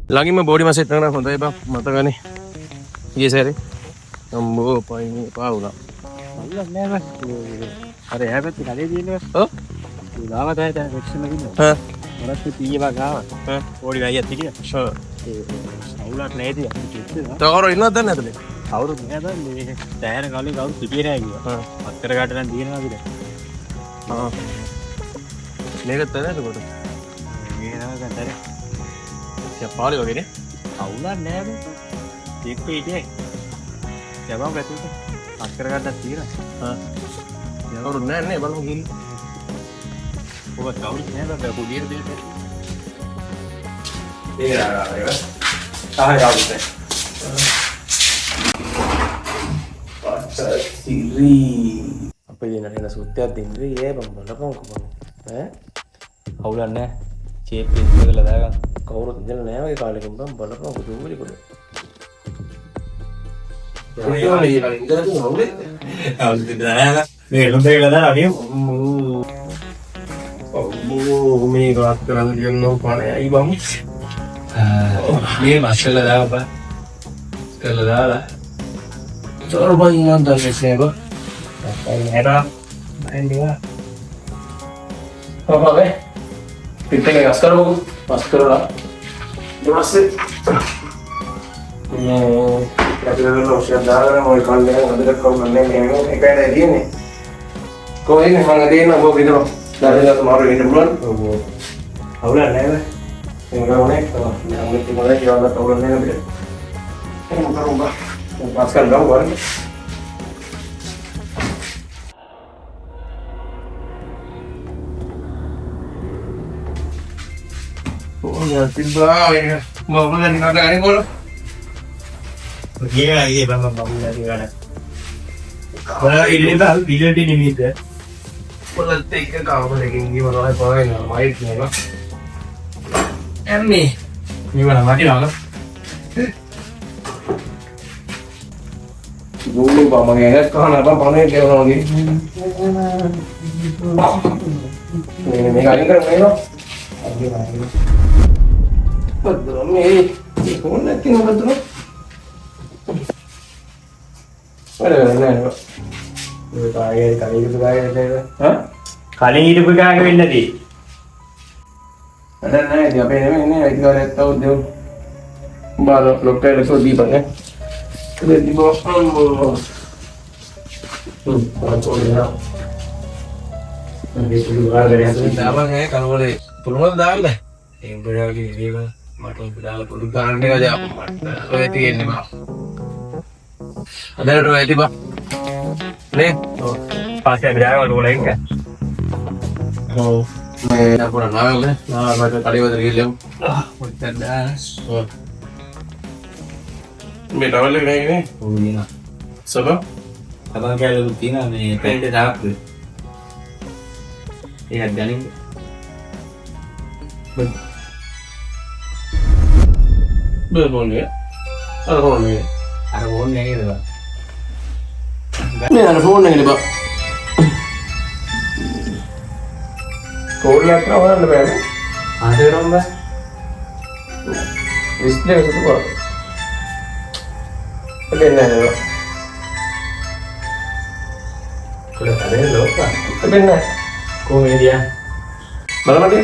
ළඟින්ම body මාසෙට් කරනවා හොඳයි බං මතකනේ ඊයේ සැරේ අම්බෝ පයින් පා වුණා අල්ලන්නේ නැහැ බං අර එහා පැත්තේ කඩේ තියෙනවා ඔව් ගාව තමයි දැන් වෙක්ෂන් එකකින් හා මොනත් තීයවා ගාව හා බෝඩි ගයියක් තියලා ෂෝ ඒ අවුලක් නැති අපිට තවර ඉන්නවද දන්නේ නැතනේ කවුරුත් නෑ මේ දැහැර කාලේ කවුරුත් සිටියේ නෑ කිව්වා හා අත්තර කාට නම් දිනනවා අපිට ආ මේකත් නැහැ කොට මේ නම ගන්තරේ යා පාලි වගේනේ අවුලක් නෑ බං එක්ක ඉන්නේ යවම් පැතුට අත්තර කාටක් තියෙනවා හා කවුරුත් නැහැ නේ බලමු ගිහින් ඔබ කවුරුත් නෑ බං පොඩියට දෙන්න ඒක ආරාරේ ආය කවුරුත් නෑ Siri apa ini ada sudah tinggi ya bang bang bang අවුලක් නෑ චේප් එක කරලා දාගන්න kau tinggal nih lagi kali kembang bang bang aku tunggu di kuda මේ එළුම් දෙක දාලා අනිය මේ ගාත් කරන් කියනවා පානේ අයි බං මේ මස්සල දාපන් කරලා දාලා සෝර බං මන් දැන්නේ නේද එනවා එන්නවා apa be පිටේ ගස් කරමු පස් කරලා ඊට පස්සේ මේ අපිට ලෝෂන් දාගෙන මොල් කන්නේ හොඳට කරන්නේ මේ එකයි තියෙන්නේ කොහේ මම දෙන්න ඔබ විතර දැන් මාරු වෙන්න පුළුවන් අවුලක් නෑ ඒක ඕනේ මම ඉතින් කියලා තවරන්නේ නැහැ අපිට එහෙනම් කරුම් බා පස් කරලා වරනේ oh ya tiba ini mau beli nggak ada bola ගියා ඊයේ බං නැති ගාන බලා ඉන්නේ බං විලටි නිමිත bola tiga kau lagi gimana lah pakai nggak main nih bang Emmy මේවල වටිනවද dulu bang mengenai kan apa panen dia orang lagi ini kali kan main lo betul nih mana tinggal betul ada nih kali itu hah කලින් හිටපු ගාක වෙන්නේ නැති ada nih dia apa ini itu ada tahu dia baru lokal itu di mana ada di bawah coba මේ සුළු ගාලේ හදන්න දාපන් ඈ කනවලේ පුළුවන් දාන්න එම් බඩාගේ ඉරියව මට උඹ දාලා පොඩි ගන්න එක දැන් මට ඔය තියෙන්නේ බා අදට ඔය ඇති බා නේ ඔව් පාස්සේ බඩාගම ලෝලා එක්ක ඔව් මේ අපර නාවල නා මට කඩේවද ගිහලා ඔච්චර දාස් ඔව් මේ ටවල් එක නේ ඔව් නිනා සබ අපන් කැලේ තියෙනවා මේ පැත්තේ දාපු ඒකත් ගනින්න බෝනේ අර ඕනේ අර ඕනේ නේද බං මේ අර ෆෝන් එකනේ බා කෝල් එකක් නවන්න බෑ ආදරම් බං ඩිස්ප්ලේ එක සුදු කරා දෙන්නේ නැහැ කොල කඩේ ලෝපා දෙන්නේ නැහැ කොහේදියා බලමද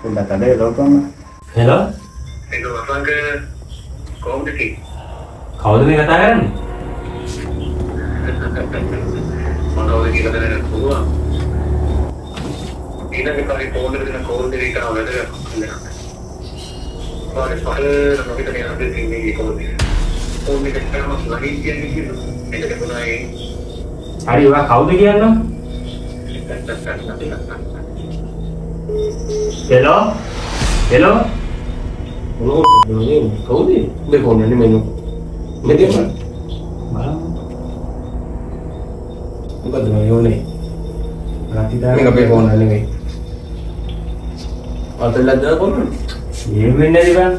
කොල කඩේ ලෝපම හෙලෝ ඒක වසංග කොහොමද කි කවුද මේ කතා කරන්නේ මොනවද කියලා දැනගන්න පුළුවන් ඊළඟ කාලේ ෆෝන් එකේ කෝල් දෙක කරා වැඩ කරනවා පාරේ පාරේ නොකිට යන දෙයක් ඉන්නේ කොහොමද ෆෝන් එක කරනවා ලගින් කියන්නේ ඒක කොහොමයි හරි ඔයා කවුද කියන්න හෙලෝ හෙලෝ මොනවද කවුද මේ ෆෝන් එකේ මෙන්න මෙතන බලන්න මොකද මේ යෝනේ රාතිදා මේක අපේ ෆෝන් එක නෙවෙයි අතල්ලා දාලා ෆෝන් මේ වෙන්නේ නැති බං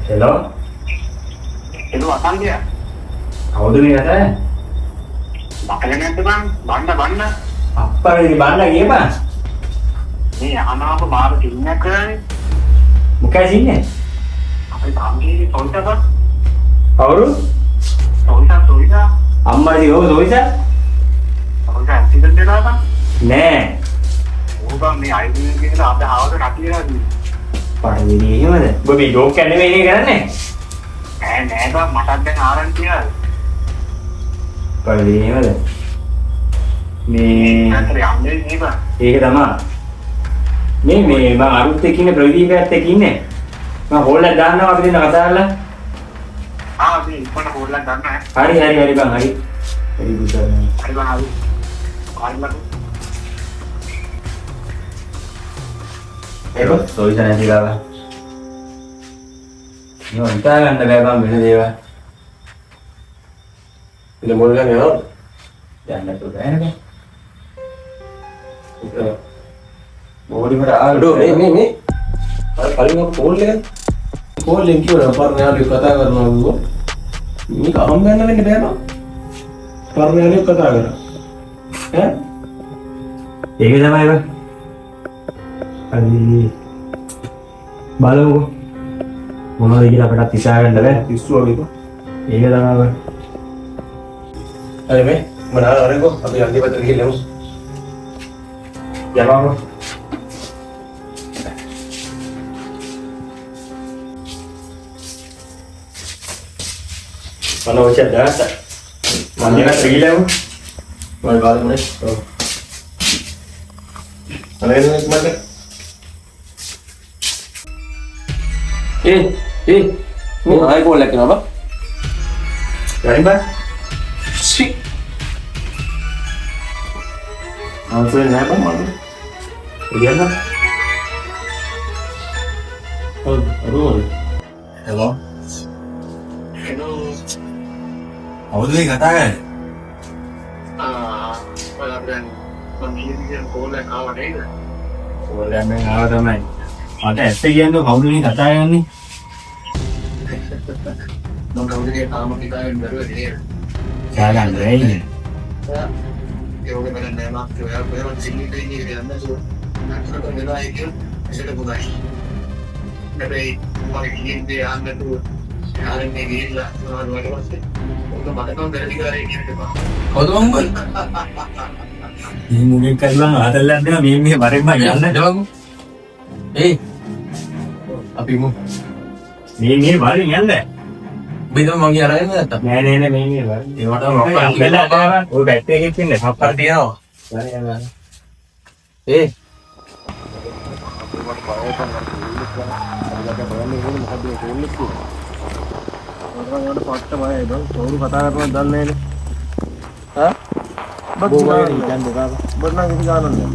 හෙලෝ ඒක වසංගය කවුද මේ කතාවේ? බකල නැද්ද බං? බන්න. අප්පා මේ බන්න ගියපන්. මේ අනාප මාර කින්නක් කරන්නේ. මොකද ඉන්නේ? අපේ තාමගේ තොල්ටක. කවුරු? තොල්ටා. අම්මාදී ඕක සෝයිසා? තොල්ට ඇක්සිඩන්ට් වෙලා බං. නෑ. ඕක මේ අයිඩිය කියලා අපේ ආවද රටියලා දී. පරිදි එහෙමද? ඔබ මේ ජෝක් කන්නේ මේ කරන්නේ? නෑ බං මටත් දැන් ආරංචි කියලා. පරිදි එහෙමද? මේ අතර යන්නේ නේ බං. ඒක තමයි. මේ මම අරුත් එක්ක ඉන්නේ ප්‍රදීපයත් එක්ක ඉන්නේ. මම හොල්ලක් දාන්නවා අපි දෙන්න කතා කරලා. මේ ඉක්මනට හොල්ලක් ගන්න ඈ. හරි බං හරි. හරි බුද්ධාන. හරි බං හරි. කාර්යලට. ඒක සෝයිසා නැති ගාව. නෝ හිතා ගන්න බෑ බං වෙන දේවල්. ඉතින් මොන ගන්නේ නේද? යන්න તો බෑනේ බං. බෝඩි වල ආඩෝ මේ අර කලින් අප කෝල් එකෙන් කියනවා පර්ණයාලිය කතා කරනවා කිව්වා. මේක අහම් ගන්න වෙන්න බෑ මම. පර්ණයාලිය කතා කරා. ඈ? ඒක තමයි බං. හරි. බලමු. මොනවද කියලා අපිට හිතා ගන්න බෑ. පිස්සු වගේ කො. ඒක තමයි බං. හරි මේ මම ආරෙකෝ අපි අන්තිම පැත්තට ගිහින් යමු. යනවා. Kalau macam dah tak. Mandi nak pergi lah. මම බාලු නේ. ඔව්. අනගෙන මට. මේ ආයි කෝල් එකක් කරනවා බා. Jadi bang. සි. ආන්සර් නෑ බා මම. Dia kan. ඔව් අරුවල. Hello. hello. Awak tu kata kan? ඔයාලා දැන් මම ඉන්නේ කෝල් එකක් ආව නේද? Boleh ambil awak tu main. Ada SPG tu kau ni kata kan ni. මම කවුරුගේ තාම හිතාගෙන බැලුවේ නේද? Jangan berani. ඒක බලන්න නෑ මාත් ඔයාලා සිංහලෙන් ඉන්නේ කියලා නේද? නැත්නම් වෙනවා ඒක ඉතින් පුතයි. හැබැයි මම කියන්නේ ආන්නතු ආරන්නේ ගිහිල්ලා මොනවද වගේ ඔක මතකම් වැරදි කරේ කියනවා. කවුද මං Ni mungkin kan bang ada lah dia mimi bareng bang yang lah. බලමු. අපි මු. Mimi bareng yang lah. බින්දම මං ගියා අරගෙන නැත්තම්. Nenek mimi bareng. ඒවට රොක්ක Bela bang. Oh bete ke sini. Apa අපර තියනවා. Bareng yang lah. ඔයාලට පට්ට බයයි බං. කවුරු කතා කරනවද දන්නේ නෑනේ. හා? බොබෝයි කියන්නේ බං. බොන්නම් ඉති ගන්නන්නේ.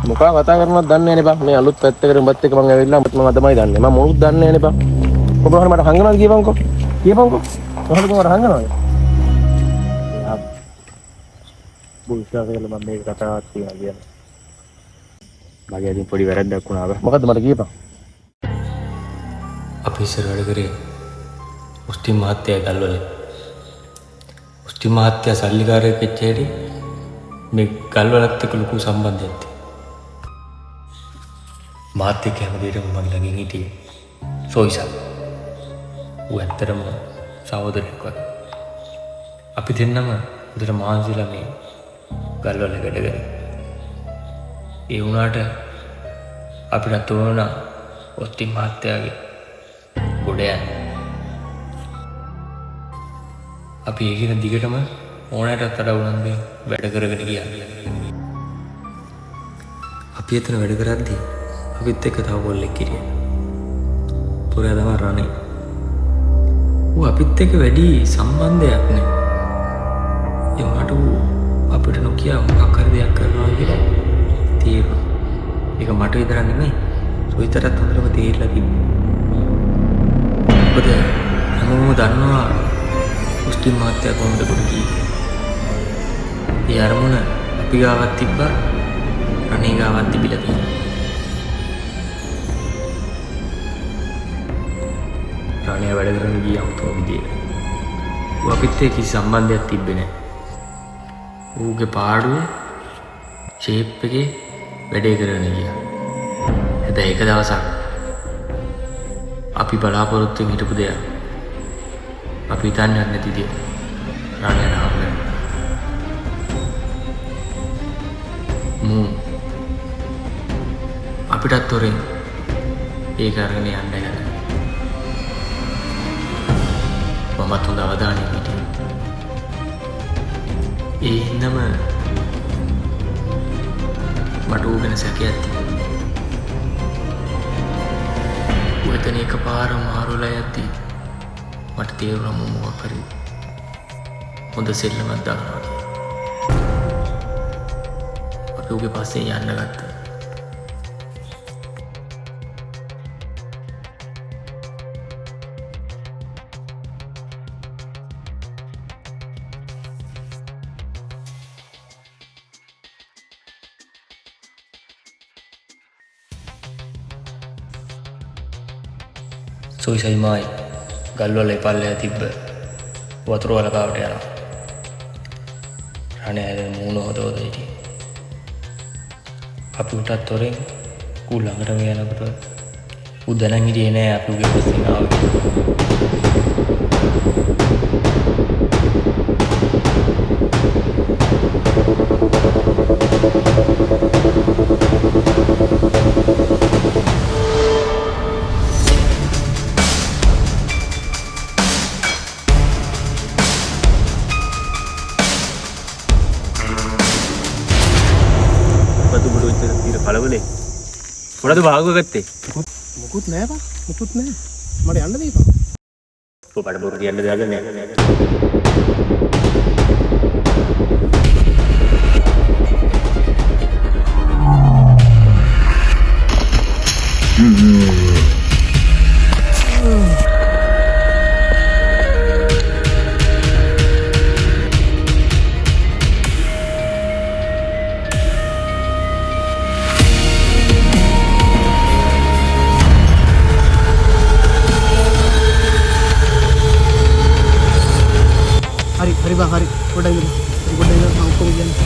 මොකක් කතා කරනවද දන්නේ නෑනේ බං. මේ අලුත් පැත්තකට උඹත් එක්ක මං ඇවිල්ලා මම අදමයි දන්නේ. මම මොනුත් දන්නේ නෑනේ බං. ඔබ හරිය මට හංගනවාද කියපන්කෝ. කියපන්කෝ. කොහොමද මට හංගනවාද? Bukan kalau mami kata hati aja. Bagi aja podi berat dah kuna apa? මොකද්ද මට කියපන්. අපි ඉස්සර වැඩ කරේ මුස්ලිම් මහත්තයා ගල්වල. මුස්ලිම් මහත්තයා සල්ලිකාරයෙක් වෙච්ච හැටි මේ ගල්වලත් එක්ක ලොකු සම්බන්ධයක් තියෙනවා. මාත් එක්ක හැමදේටම මගේ ළඟින් හිටියේ සෝයිසා. ඌ ඇත්තටම සහෝදරයෙක් වගේ. අපි දෙන්නම හොඳට මානසිකලා මේ ගල්වල වැඩ කරේ. ඒ වුණාට අපිට තෝරන මුස්ලිම් මහත්තයාගේ ගොඩ යන්න. අපි ඒකෙන දිගටම ඕනෑටත් වඩා උනන්දුවෙන් වැඩ කරගෙන ගියා. අපි එතන වැඩ කරද්දී අපිත් එක්ක තව කොල්ලෙක් හිටියා. පුරා තමයි රණේ. ඌ අපිත් එක්ක වැඩි සම්බන්ධයක් නෑ. ඒ වුණාට ඌ අපිට නොකිය මොකක් හරි දෙයක් කරනවා කියලා තීරණය. ඒක මට විතරක් නෙමෙයි සොයිතරත් හොඳටම තේරිලා තිබුණා. මොකද හැමෝම දන්නවා මුස්ලිම් මහත්තයා කොහොමද කොට කීයේ. ඒ අරමුණ අපි ගාවත් තිබ්බා රණේ ගාවත් තිබිලා තියෙනවා. රණේ වැඩ කරන ගියාම තෝ විදියට ඌ අපිත් එක්ක කිසි සම්බන්ධයක් තිබ්බේ නැහැ. ඌගේ පාඩුවේ ෂේප් එකේ වැඩේ කරගෙන ගියා. හැබැයි එක දවසක් අපි බලාපොරොත්තුෙන් හිටපු දෙයක් අපි හිතන්නේ නැති දේ රාණියට හම්බුනේ. අපිටත් තොරෙන් ඒක අරගෙන යන්න හැද. මමත් හොඳ අවධානයෙන් හිටියේ. ඒ හින්දම මට ඌ ගැන සැකයක් තිබුණා. ඌ එතන එකපාර මාරුලා යද්දී මට තේරුණා මොකක් හරි හොඳ සෙල්ලමක් දානවා කියලා. අපි ඌගේ පස්සේ යන්න ගත්තා. සොයිසයි මායි ගල්වල එපල්ලය තිබ්බ වතුර වලකාවට යනවා. රණේ ඇද මූණ හොදවද හිටියේ. අපි උටත් තොරෙන් ඌ ළඟටම යනකොට ඌ දැනන් හිටියේ නෑ අපි ඌගේ පස්සෙන් ආවේ. කලබලේ මොනවද භාගුව ගත්තේ? මුකුත් නෑ බං. මුකුත් නෑ. මට යන්න දෙපා. ඔබ බඩ බොරු කියන්න දෙයක් නෑ. හරි බං හරි. පොඩ්ඩක් ඉන්න. පොඩ්ඩක් ඉන්න මම ඔක්කොම කියන්නේ.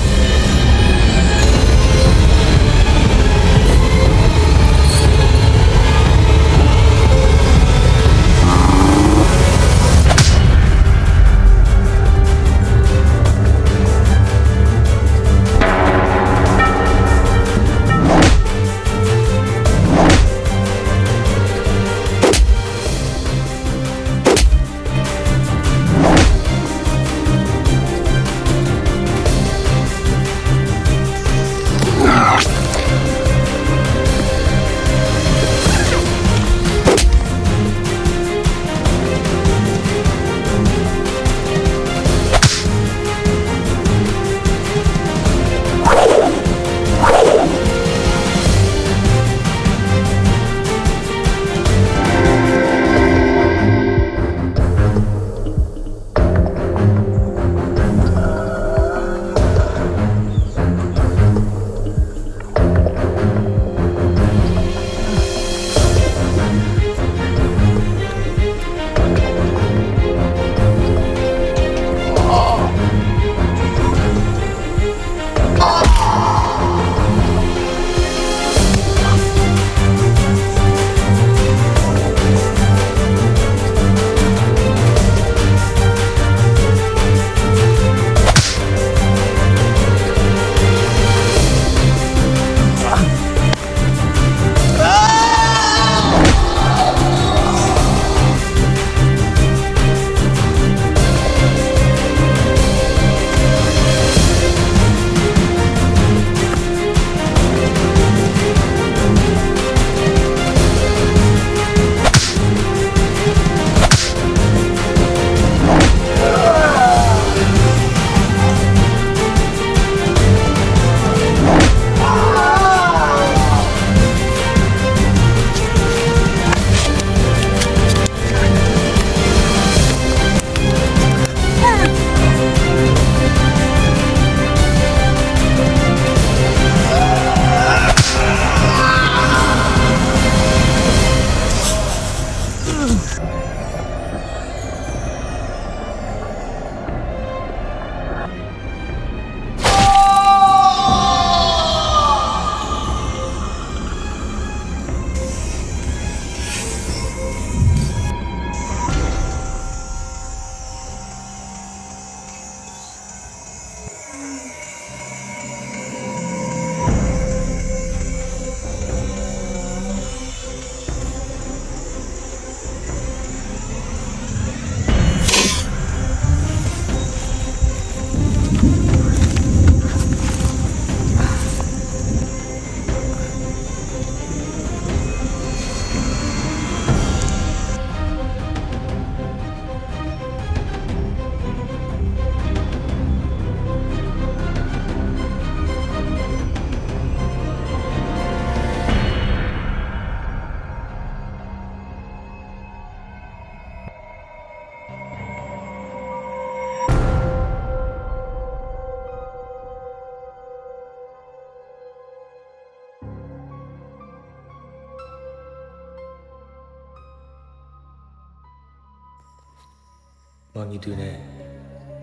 මං හිතුවේ නෑ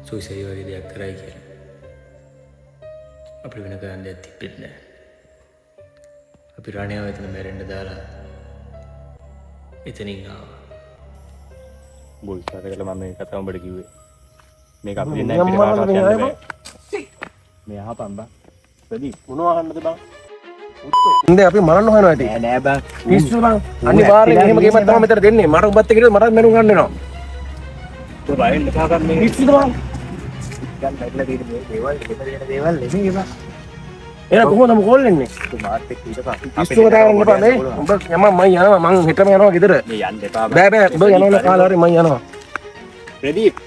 සුයිසයි වගේ දෙයක් කරයි කියලා. අපිට වෙන කරන්න දෙයක් තිබ්බෙත් නෑ. අපි රණයාව එතන මැරෙන්න දාලා එතනින් ආවා. බොයි සාරකල මම මේ කතාව උඹට කිව්වේ. මේක අපිට නෑ පිට කාටවත් යන්න බෑ. මේ අහපන් බං. ප්‍රදීප් මොනවා අහන්නද බං? ඉන්නේ අපි මරන්න හොයනවා ඇති. නෑ බං. පිස්සු බං. අනිවාර්යෙන් එහෙම ගේමක් තමයි මෙතන දෙන්නේ. මට උඹත් එක්ක මටත් මෙනුම් ගන්න වෙනවා. તો බයෙන් කතා කරන්නේ. පිස්සුද බං? දැන් බැලලා තියෙන මේ දේවල් දෙපරේන දේවල් නෙමෙයි බං. එහෙනම් කොහොමද මම කෝල් වෙන්නේ? તો මාත් එක්ක ඉඳපන්. පිස්සු කතා කරන්න එපා මේ. උඹ යම මම යනවා මං හෙටම යනවා ගෙදර. මේ යන්න එපා බං. බෑ බෑ උඹ යනවා කාලා හරි මං යනවා. ප්‍රදීප්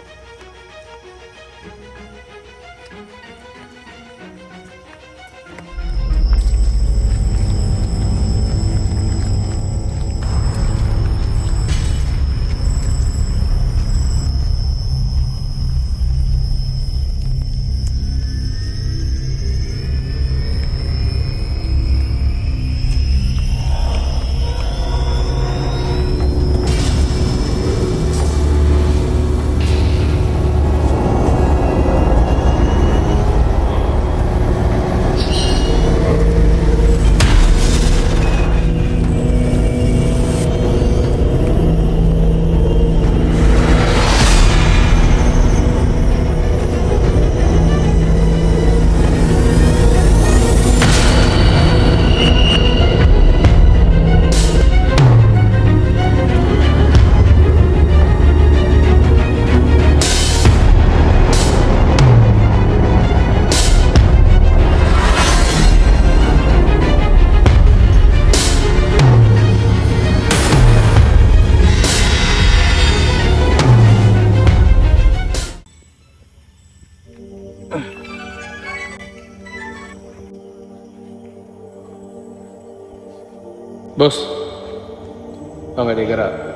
බොස් මම වැඩේ කරා